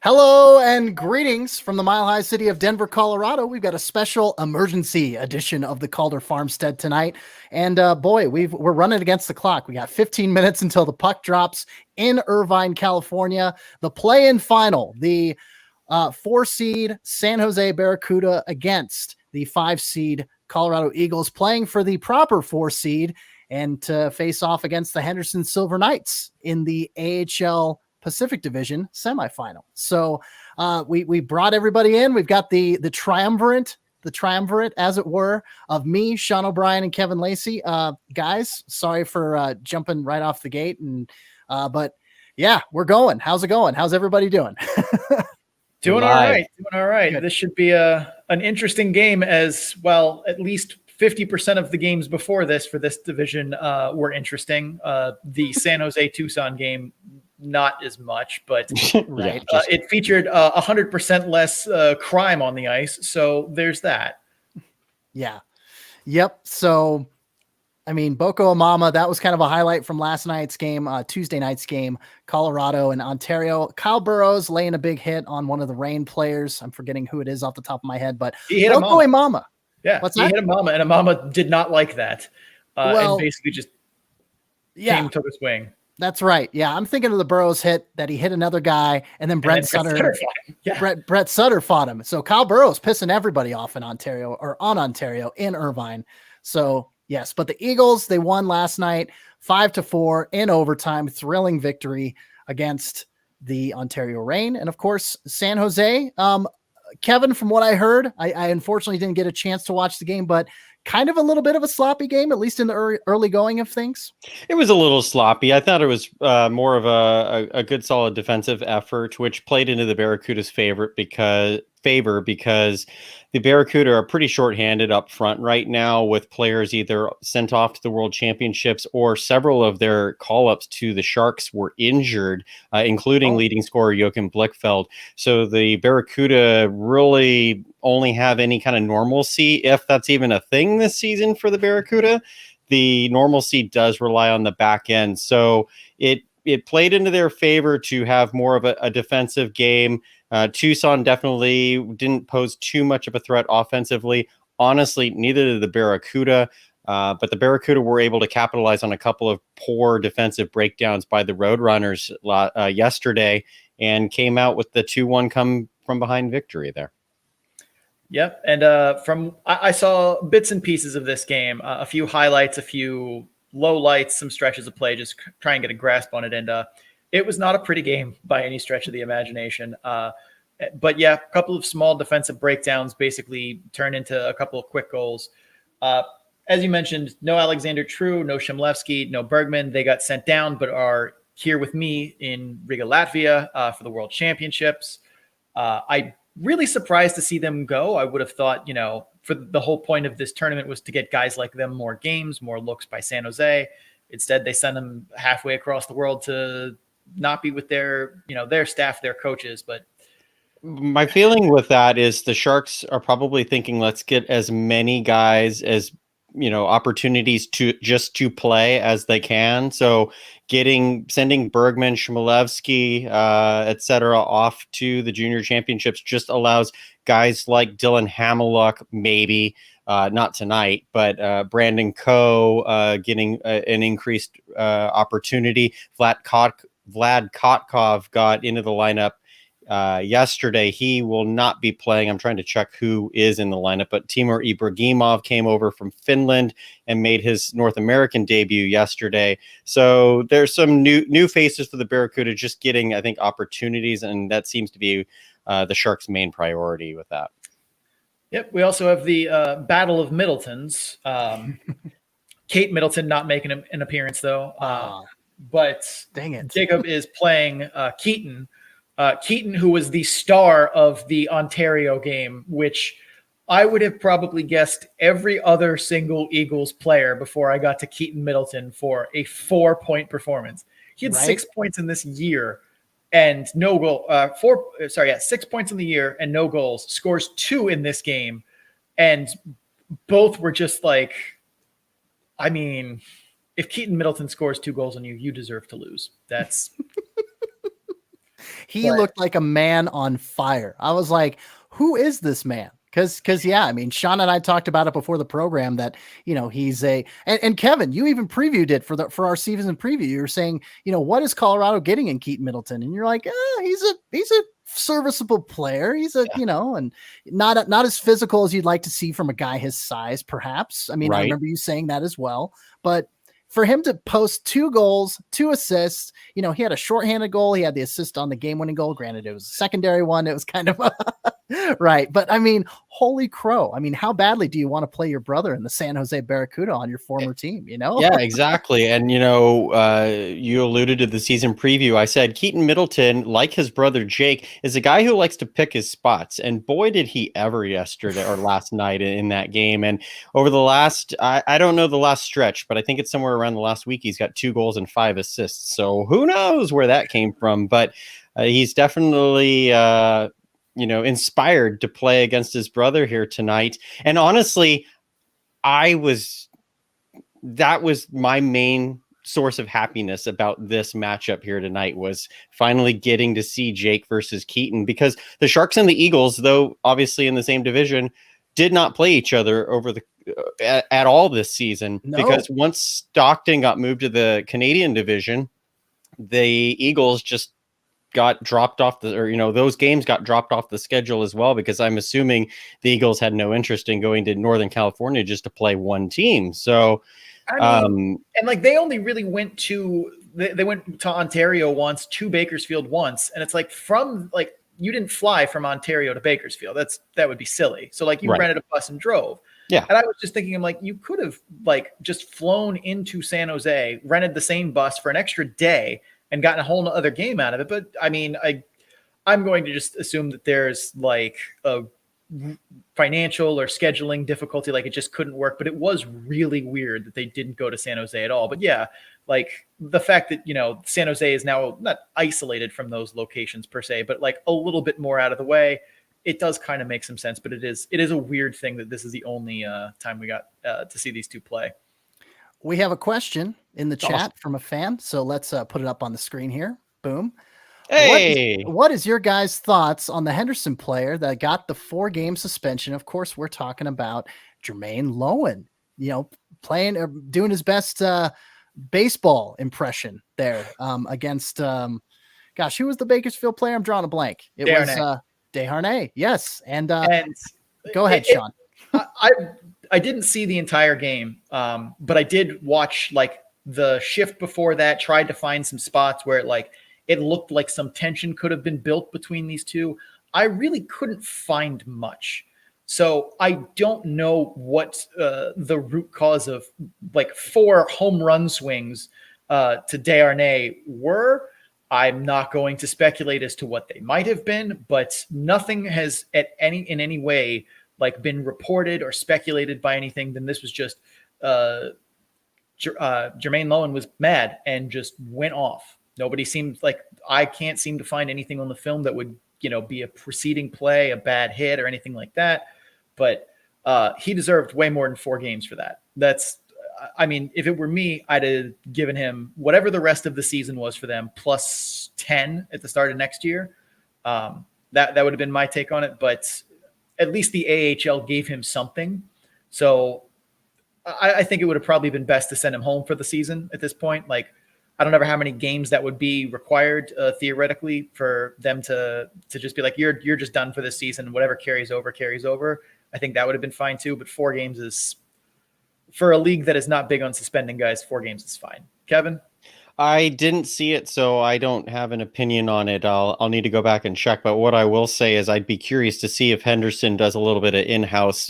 Hello and greetings from the Mile High City of Denver, Colorado. We've got a special emergency edition of the Calder Farmstead tonight. And boy, we're running against the clock. We got 15 minutes until the puck drops in Irvine, California. The play-in final, the 4-seed San Jose Barracuda against the 5-seed Colorado Eagles, playing for the proper 4-seed and to face off against the Henderson Silver Knights in the AHL Pacific Division semifinal. So we brought everybody in. We've got the triumvirate, as it were, of me, Sean O'Brien, and Kevin Lacy. Guys, sorry for jumping right off the gate, but yeah, we're going. How's it going? How's everybody doing? Doing all right. Good. This should be an interesting game as well. At least 50% of the games before this for this division were interesting. The San Jose Tucson game, not as much, but right. It featured 100% less crime on the ice. So there's that. Yeah. Yep. So, I mean, Boko Amama, that was kind of a highlight from last night's game, Tuesday night's game, Colorado and Ontario. Kyle Burrows laying a big hit on one of the Reign players. I'm forgetting who it is off the top of my head, but he hit Boko Amama. Yeah, he hit Amama, and Amama did not like that. And basically just took a swing. That's right. Yeah, I'm thinking of the Burrows hit that he hit another guy, and then Brett Sutter fought him. So Kyle Burrows pissing everybody off in Ontario in Irvine. So yes, but the Eagles, they won last night 5-4 in overtime, thrilling victory against the Ontario Reign, and of course San Jose. Kevin, from what I heard, I unfortunately didn't get a chance to watch the game, but kind of a little bit of a sloppy game, at least in the early going of things. It was a little sloppy. I thought it was more of a good, solid defensive effort, which played into the Barracuda's favor because the Barracuda are pretty shorthanded up front right now, with players either sent off to the World Championships or several of their call-ups to the Sharks were injured, including leading scorer Joachim Blichfeld. So the Barracuda really only have any kind of normalcy, if that's even a thing this season for the Barracuda. The normalcy does rely on the back end. So it played into their favor to have more of a defensive game. Tucson definitely didn't pose too much of a threat offensively. Honestly, neither did the Barracuda, but the Barracuda were able to capitalize on a couple of poor defensive breakdowns by the Roadrunners yesterday and came out with the 2-1 come from behind victory there. Yep. And I saw bits and pieces of this game, a few highlights, a few lowlights, some stretches of play, just try and get a grasp on it. And it was not a pretty game by any stretch of the imagination. But yeah, a couple of small defensive breakdowns basically turned into a couple of quick goals. As you mentioned, no Alexander True, no Shimlevsky, no Bergman. They got sent down, but are here with me in Riga, Latvia for the World Championships. I really surprised to see them go. I would have thought, for the whole point of this tournament was to get guys like them more games, more looks by San Jose. Instead, they send them halfway across the world to not be with their staff, their coaches. But my feeling with that is the Sharks are probably thinking, let's get as many guys as opportunities to play as they can. So sending Bergman, Shmilevsky, etc. off to the junior championships just allows guys like Dylan Hamiluk, maybe not tonight, but Brandon Coe getting an increased opportunity. Vlad Kotkov got into the lineup yesterday. He will not be playing. I'm trying to check who is in the lineup, but Timur Ibragimov came over from Finland and made his North American debut yesterday. So there's some new faces for the Barracuda, just getting, I think, opportunities, and that seems to be the Sharks' main priority with that. Yep. We also have the Battle of Middletons. Kate Middleton not making an appearance though, but dang it, Jacob is playing Keaton. Keaton, who was the star of the Ontario game, which I would have probably guessed every other single Eagles player before I got to Keaton Middleton for a 4-point performance. He had 6 points in this year and no goal. 6 points in the year and no goals. Scores 2 in this game, and both were just like, I mean, if Keaton Middleton scores 2 goals on you, you deserve to lose. That's He looked like a man on fire. I was like, who is this man? Because yeah, I mean, Sean and I talked about it before the program that, he's and Kevin, you even previewed it for our season preview. You were saying, what is Colorado getting in Keaton Middleton? And you're like, he's a serviceable player. He's and not as physical as you'd like to see from a guy his size, perhaps. I mean, Right. I remember you saying that as well, but for him to post 2 goals, 2 assists, he had a shorthanded goal. He had the assist on the game-winning goal. Granted, it was a secondary one. It was kind of right. But I mean, holy crow. I mean, how badly do you want to play your brother in the San Jose Barracuda on your former team, Yeah, exactly. And, you alluded to the season preview. I said Keaton Middleton, like his brother Jake, is a guy who likes to pick his spots. And boy, did he ever yesterday or last night in that game. And over the last, I don't know the last stretch, but I think it's somewhere around the last week, he's got 2 goals and 5 assists. So who knows where that came from? But he's definitely, inspired to play against his brother here tonight. And honestly, that was my main source of happiness about this matchup here tonight, was finally getting to see Jake versus Keaton, because the Sharks and the Eagles, though obviously in the same division, did not play each other over at all this season. No. Because once Stockton got moved to the Canadian division, the Eagles just got dropped off those games got dropped off the schedule as well, because I'm assuming the Eagles had no interest in going to Northern California just to play one team. So and they only really went to Ontario once, to Bakersfield once, and it's you didn't fly from Ontario to Bakersfield. That would be silly. So you rented a bus and drove. Yeah. And I was just thinking, you could have just flown into San Jose, rented the same bus for an extra day, and gotten a whole other game out of it. But I mean, I'm going to just assume that there's a financial or scheduling difficulty, it just couldn't work. But it was really weird that they didn't go to San Jose at all. But yeah, the fact that, San Jose is now not isolated from those locations per se, but a little bit more out of the way, it does kind of make some sense. But it is a weird thing that this is the only time we got to see these two play. We have a question in the chat from a fan, so let's put it up on the screen here. Boom. Hey, what is your guys' thoughts on the Henderson player that got the 4-game suspension? Of course, we're talking about Jermaine Lowen, playing or doing his best baseball impression there against who was the Bakersfield player? I'm drawing a blank. It was Desharnais. Yes. And go ahead, Sean. I didn't see the entire game, but I did watch the shift before that, tried to find some spots where it looked like some tension could have been built between these two. I really couldn't find much. So I don't know what the root cause of 4 home run swings to Desharnais were. I'm not going to speculate as to what they might have been, but nothing has in any way been reported or speculated by anything. Then this was just Jermaine Lowen was mad and just went off. Nobody seemed I can't seem to find anything on the film that would, be a preceding play, a bad hit or anything like that. But he deserved way more than 4 games for that. If it were me, I'd have given him whatever the rest of the season was for them, plus 10 at the start of next year. That would have been my take on it. But at least the AHL gave him something. So I think it would have probably been best to send him home for the season at this point. I don't know how many games that would be required theoretically for them to just be you're just done for this season. Whatever carries over. I think that would have been fine too. But 4 games is, for a league that is not big on suspending guys, 4 games is fine. Kevin? I didn't see it, so I don't have an opinion on it. I'll need to go back and check. But what I will say is I'd be curious to see if Henderson does a little bit of in-house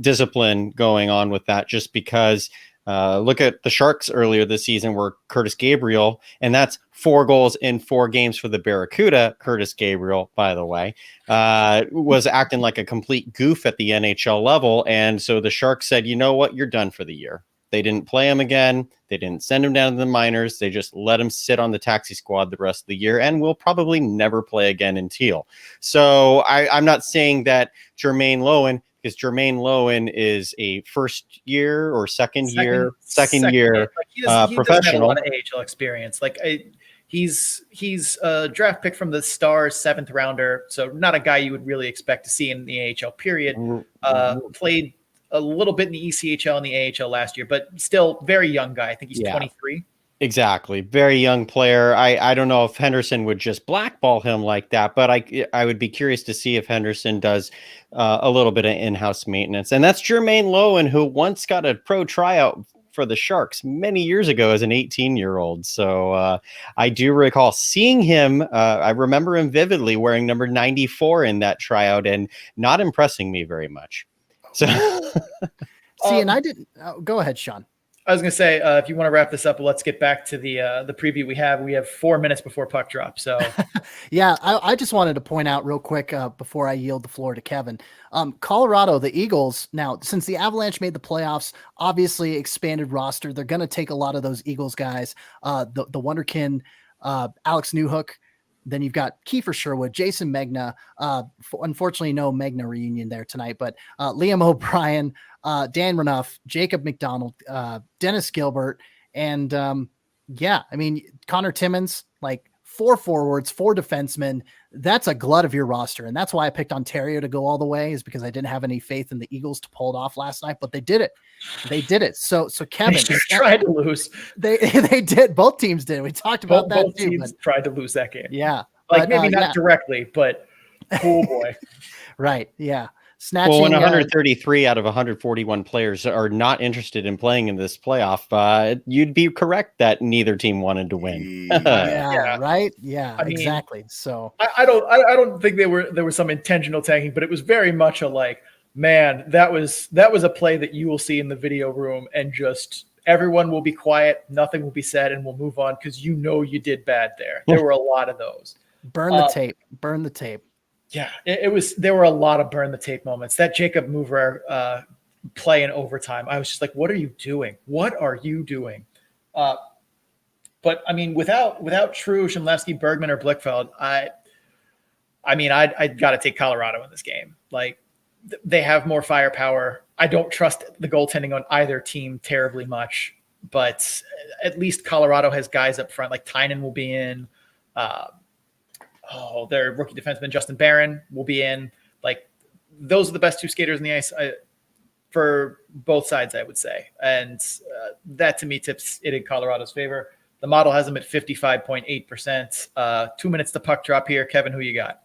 discipline going on with that, just because look at the Sharks earlier this season, where Curtis Gabriel, and that's 4 goals in 4 games for the Barracuda. Curtis Gabriel, by the way, was acting like a complete goof at the NHL level. And so the Sharks said, you know what, you're done for the year. They didn't play him again. They didn't send him down to the minors. They just let him sit on the taxi squad the rest of the year, and will probably never play again in Teal. So I'm not saying that Jermaine Lowen, because Jermaine Lowen is a first year or second year he professional. He doesn't have a lot of AHL experience. He's a draft pick from the Stars, 7th rounder, so not a guy you would really expect to see in the AHL period. Played a little bit in the ECHL and the AHL last year, but still very young guy. I think he's 23. Exactly. Very young player. I don't know if Henderson would just blackball him like that, but I would be curious to see if Henderson does a little bit of in-house maintenance. And that's Jermaine Lowen, who once got a pro tryout for the Sharks many years ago as an 18-year-old. So I do recall seeing him. I remember him vividly wearing number 94 in that tryout and not impressing me very much. So see, and I didn't. Go ahead, Sean. I was going to say, if you want to wrap this up, let's get back to the preview we have. We have 4 minutes before puck drop. So, yeah, I just wanted to point out real quick before I yield the floor to Kevin. Colorado, the Eagles, now, since the Avalanche made the playoffs, obviously expanded roster. They're going to take a lot of those Eagles guys, the Wonderkin, Alex Newhook. Then you've got Kiefer Sherwood, Jason Megna. Unfortunately, no Megna reunion there tonight, but Liam O'Brien, Dan Renouf, Jacob McDonald, Dennis Gilbert, and I mean, Connor Timmins, like 4 forwards, 4 defensemen. That's a glut of your roster. And that's why I picked Ontario to go all the way, is because I didn't have any faith in the Eagles to pull it off last night, but they did it. They did it. So Kevin tried to lose. They did. Both teams did. We talked about that both too. Teams tried to lose that game. Yeah. Like maybe not directly, but oh boy. Right. Yeah. Snatching, well, when 133 out of 141 players are not interested in playing in this playoff, you'd be correct that neither team wanted to win. Right. Yeah, I mean, exactly. So I don't think there was some intentional tanking, but it was very much a like, man, that was a play that you will see in the video room, and just everyone will be quiet, nothing will be said, and we'll move on because you did bad there. There were a lot of those. Burn the tape. Burn the tape. Yeah, there were a lot of burn the tape moments. That Jacob Mover play in overtime, I was just like, what are you doing? What are you doing? But I mean, without True, Shamlevsky, Bergman, or Blickfeld, I got to take Colorado in this game. Like, they have more firepower. I don't trust the goaltending on either team terribly much, but at least Colorado has guys up front. Like Tynan will be in. Their rookie defenseman Justin Barron will be in. Like, those are the best 2 skaters in the ice for both sides, I would say. And that to me tips it in Colorado's favor. The model has them at 55.8%. 2 minutes to puck drop here. Kevin, who you got?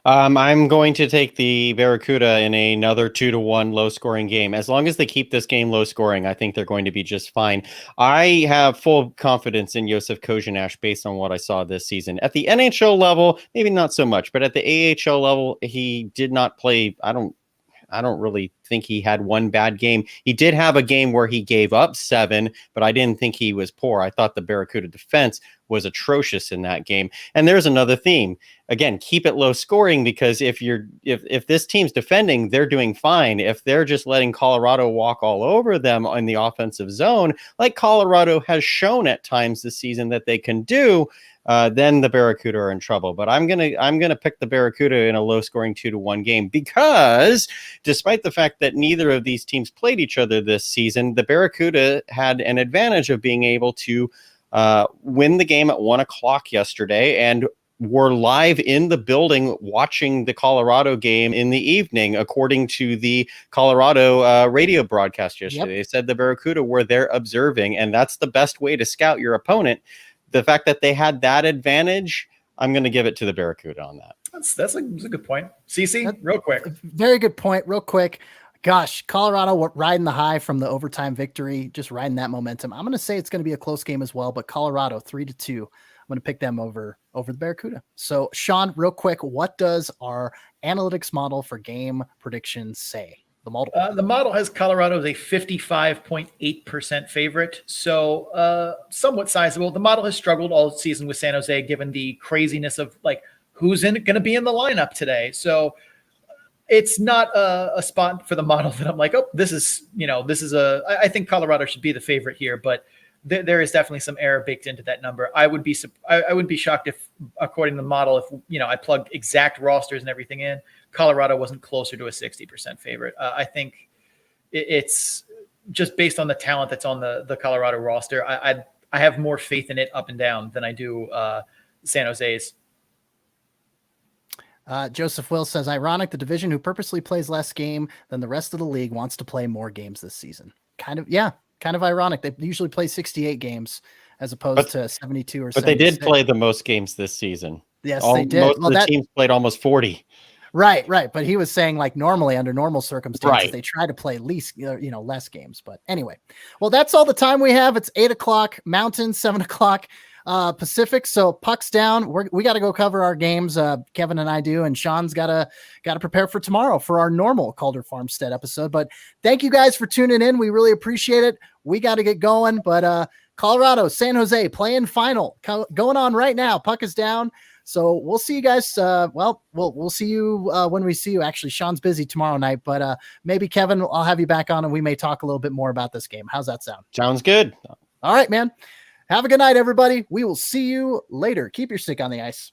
I'm going to take the Barracuda in another 2-1 low scoring game. As long as they keep this game low scoring, I think they're going to be just fine. I have full confidence in Josef Kozhinash based on what I saw this season. At the NHL level, maybe not so much, but at the AHL level, he did not play. I don't really think he had one bad game. He did have a game where he gave up 7, but I didn't think he was poor. I thought the Barracuda defense was atrocious in that game. And there's another theme. Again, keep it low scoring, because if this team's defending, they're doing fine. If they're just letting Colorado walk all over them in the offensive zone, like Colorado has shown at times this season that they can do, then the Barracuda are in trouble. But I'm gonna pick the Barracuda in a low-scoring 2-1 game, because despite the fact that neither of these teams played each other this season, the Barracuda had an advantage of being able to win the game at 1:00 yesterday, and were live in the building watching the Colorado game in the evening, according to the Colorado radio broadcast yesterday. Yep. They said the Barracuda were there observing, and that's the best way to scout your opponent. The fact that they had that advantage, I'm going to give it to the Barracuda on that. That's a good point. CC, real quick. Very good point. Real quick. Gosh, Colorado riding the high from the overtime victory, just riding that momentum. I'm going to say it's going to be a close game as well, but Colorado 3-2. I'm going to pick them over the Barracuda. So, Sean, real quick, what does our analytics model for game predictions say? The model. The model has Colorado as a 55.8% favorite, so somewhat sizable. The model has struggled all season with San Jose, given the craziness of like who's going to be in the lineup today. So it's not a spot for the model that I'm like, oh, this is I think Colorado should be the favorite here, but there is definitely some error baked into that number. I wouldn't be shocked if, according to the model, if I plugged exact rosters and everything in, Colorado wasn't closer to a 60% favorite. I think it's just based on the talent that's on the Colorado roster. I have more faith in it up and down than I do San Jose's. Joseph Will says, ironic, the division who purposely plays less game than the rest of the league wants to play more games this season. Kind of ironic. They usually play 68 games as opposed to 72 or 76. But they did play the most games this season. Yes, they did. Most of the teams played almost 40. Right. But he was saying like normally under normal circumstances, Right. they try to play least, less games. But anyway, well, that's all the time we have. It's 8:00 Mountain, 7:00 Pacific. So pucks down. We got to go cover our games. Kevin and I do, and Sean's got to prepare for tomorrow for our normal Calder Farmstead episode. But thank you guys for tuning in. We really appreciate it. We got to get going, but Colorado, San Jose playing final going on right now. Puck is down. So we'll see you guys. We'll see you when we see you. Actually, Sean's busy tomorrow night, but maybe Kevin, I'll have you back on and we may talk a little bit more about this game. How's that sound? Sounds good. All right, man. Have a good night, everybody. We will see you later. Keep your stick on the ice.